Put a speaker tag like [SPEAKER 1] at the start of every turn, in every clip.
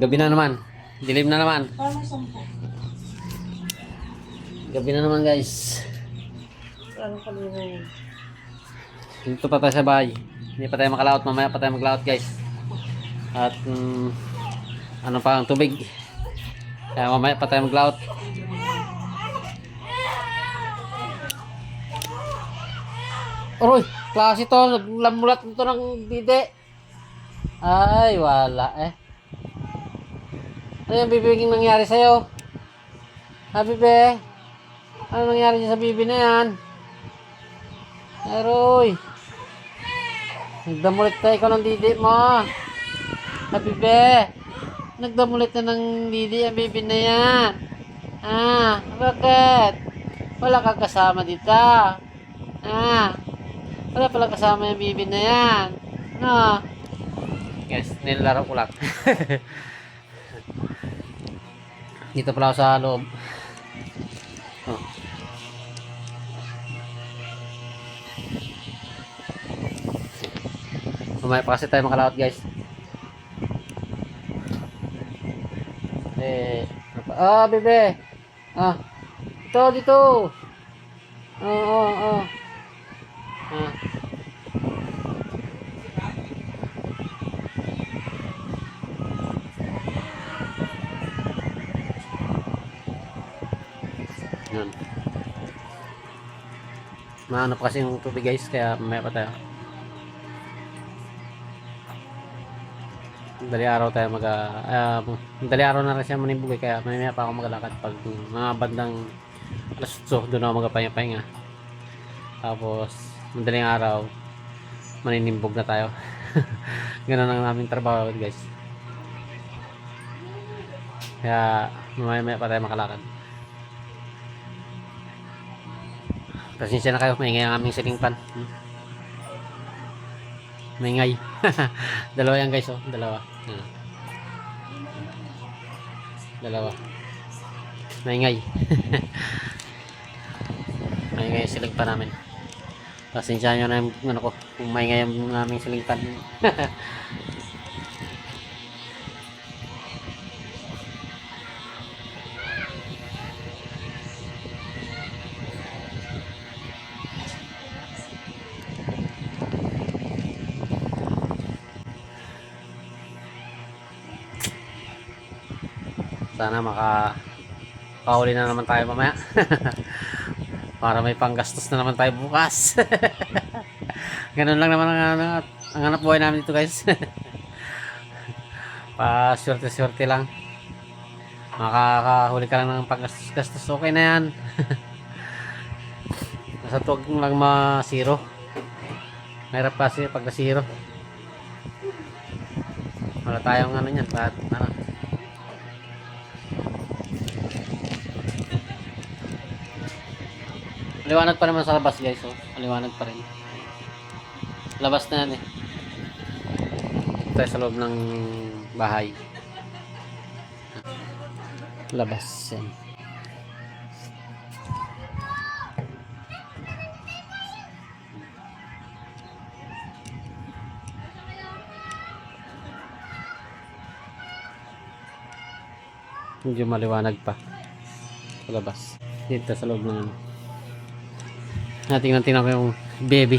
[SPEAKER 1] Gabi na naman. Dilim na naman.
[SPEAKER 2] Parang 10.
[SPEAKER 1] Gabi na naman guys.
[SPEAKER 2] Parang kalina.
[SPEAKER 1] Dito pa tayo sa bahay. Hindi pa tayo makalaot. Mamaya pa tayo maglaot guys. At ano pa ang tubig. Kaya mamaya pa tayo maglaot. Aroy, klase to. Naglamulat nito ng dide. Ay, wala eh. Ano yung bibiging nangyari sa'yo? Ha, bibe? Ano nangyari sa bibi na yan? Aroy. Nagdamulit na ikaw ng didi mo. Ha, bibe? Nagdamulit na ng didi ang bibi na yan. Ah, bakit? Wala kang kasama dito. Ah, wala pala kasama yung bibi na yan. No? Guys, nilalaro ko lang. Dito pala ako sa loob. Oh. Mamaya pa kasi tayo makalaot guys. Bebe. Ah, dito. Oh. Ah. Yan. Maano pa kasi yung tubig guys, kaya mamaya pa tayo. Dali araw tayo dali araw na rin siya manibugay, kaya mamaya pa ako maglalakad pag mga bandang alas 8 doon ako magpapahinga. Tapos madaling araw maninimbog na tayo. Ganun ang naming trabaho guys. Kaya mamaya pa tayo makalakad. Pasensya na kayo, maingay ang aming ceiling fan. Maingay. Dalawa yan guys, oh. Dalawa. Dalawa. Maingay. Maingay ang ceiling fan namin. Pasensya nyo na yung ano ko, kung maingay ang aming ceiling fan. Sana makahuli na naman tayo mamaya. Para may panggastos na naman tayo bukas. Ganun lang naman ang hanap buhay namin dito guys. Pa swerte lang. Makakahuli ka lang ng panggastos, okay na yan. Basta tuwag lang ma-zero. Mahirap kasi pag na-zero. Wala tayong ano yan, lahat ano. Maliwanag pa naman sa labas guys, oh. Maliwanag pa rin. Labas na yan eh. Tayo sa loob ng bahay. Labas yan. Medyo maliwanag pa sa labas. Dito sa loob ng tingnan ko yung baby.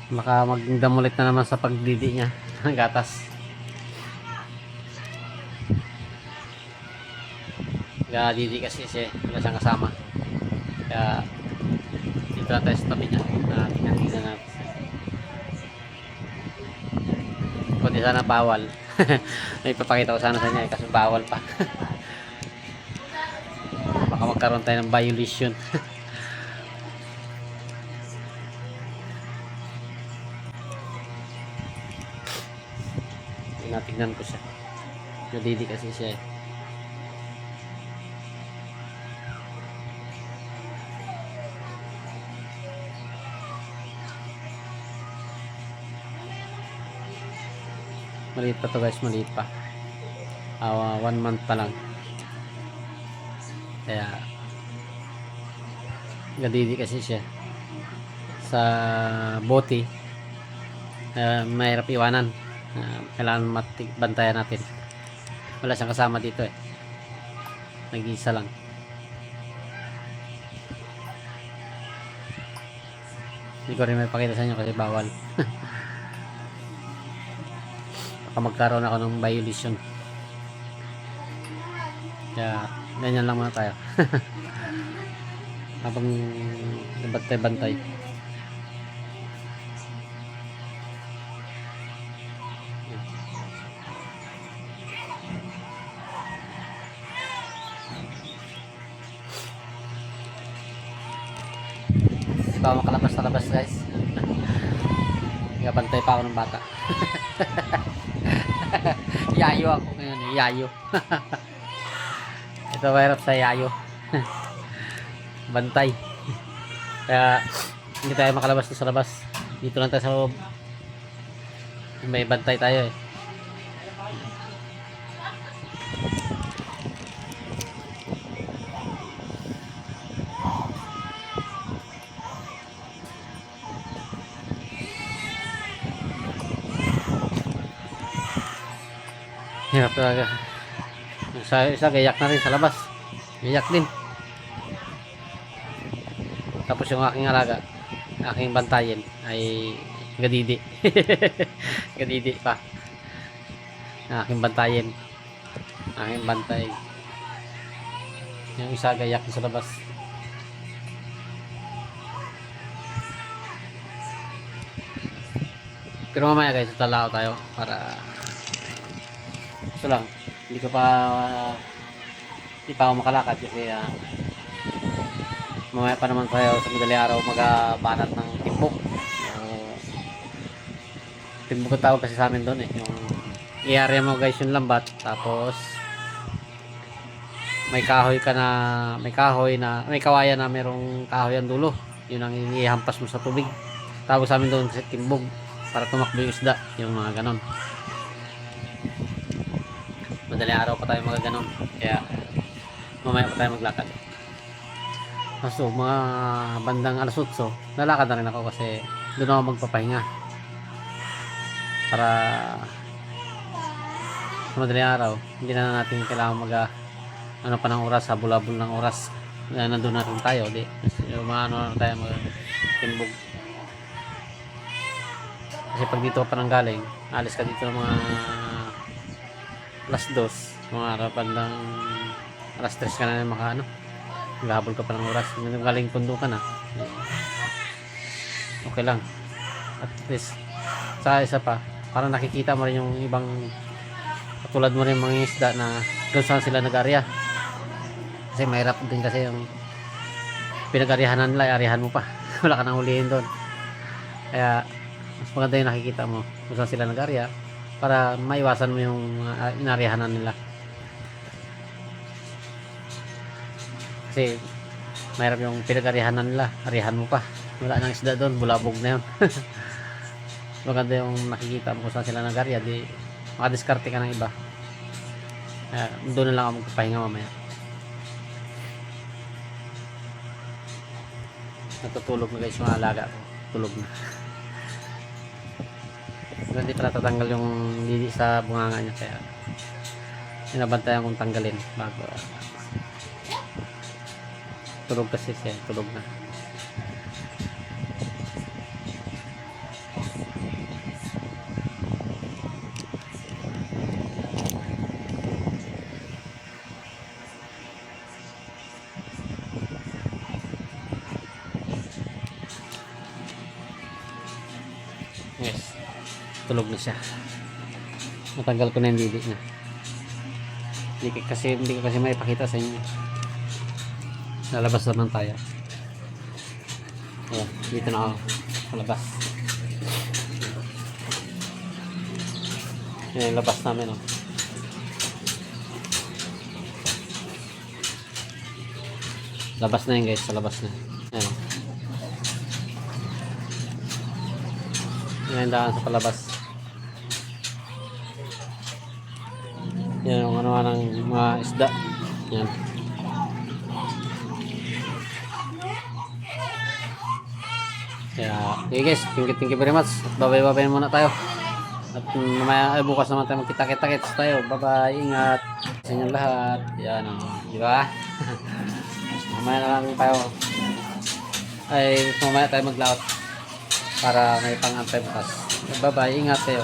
[SPEAKER 1] Baka magdamulit na naman sa pagdidi niya ng gatas. Kaya didi kasi siya, wala siyang kasama. Kaya dito lang tayo sa tabi niya. Tingnan natin. Kundi sana bawal. May papakita ko sana sa inyo kasi bawal pa. Baka magkaroon tayo ng violation. Natignan ko siya. Nadidi kasi siya eh. Maliit pa to guys, maliit pa. 1 month pa lang. Kaya nadidi kasi siya. Sa bote mahirap iwanan. Kailangan bantayan natin. Wala siyang kasama dito eh. Nag-iisa lang. Hindi ko rin may pakita sa inyo kasi bawal. Baka magkaroon ako ng violation. Kaya ganyan lang muna tayo. Habang bantay-bantay. Baka makalabas sa labas guys. Bantay pa ako ng bata. Yayo ako ngayon, yayo. Ito mahirap sa yayo. Bantay. Kaya hindi tayo makalabas sa labas. Dito lang tayo sa loob. May bantay tayo eh. Hirap talaga. Isa gayak na rin sa labas. Gayak din. Tapos yung aking alaga, aking bantayin ay gadidi. Gadidi pa. Aking bantayin. Aking bantay. Yung isa gayak sa labas. Pero mamaya guys, tatalaw tayo para ito lang, hindi pa ako makalakad kasi mamaya pa naman tayo sa madali araw magabanat ng timbok. Timbok ang tawag kasi sa amin doon eh, yung i-area mo guys yung lambat, tapos may kahoy ka na, may kawayan na merong kahoy ang dulo, yun ang ihampas mo sa tubig. Tawag sa amin doon kasi timbog, para tumakbo yung isda, yung mga ganon. Madaling araw pa tayo magaganon, kaya mamaya pa tayo maglakad. So mga bandang alas 8 lalakad na rin ako kasi doon ako magpapahinga para sa madaling araw hindi na natin kailangan ano pa ng oras, habol-habol ng oras na nandun natin tayo, di ano tayo magtimbog. Kasi pag dito ka pa nang galing, alis ka dito ng mga alas 2, mga bandang alas 3 ka na makaano, naghahabol ka pa ng oras, galing pundo ka na, okay lang. At least sa isa pa, para nakikita mo rin yung ibang katulad mo rin mga isda na doon saan sila nag-arya, kasi mahirap din kasi yung pinag-aryahanan nila, arihan mo pa. Wala ka nang hulihin doon, kaya mas maganda yung nakikita mo kung saan sila nag-arya para maiwasan mo yung inaryahanan nila. Kasi mahirap yung pinag-aryahanan nila, aryahan mo pa, wala nang isda doon, bulabog na yun. Maganda yung nakikita mo kung saan sila nag-arya, di makadiskarte ka ng iba. Doon na lang ako magpapahinga mamaya. Natutulog na guys yung alaga ko, tulog na. Hindi pala tatanggal yung lili sa bunganga niya, kaya binabantayan kong tanggalin bago tulog kasi siya, tulog na. Yes, tulog na siya. Natanggal ko na yung lili niya. Hindi ko kasi maipakita sa inyo. Lalabas naman tayo. Ayan, dito na ako palabas. Ayan, labas namin oh. Labas na yun guys, sa labas na. Ayan oh. Yan ang daan sa palabas. Yan ang ano ng mga isda. Yan. Kaya, okay guys, thank you very much. Babay-babay muna tayo. At mamaya, bukas naman tayo magkita-kita-kits tayo. Bye-bye, ingat sa inyong lahat. Yan, di ba? Mamaya na lang tayo. Ay, mamaya tayo maglaot para may pang-antay bukas. Bye-bye, ingat kayo.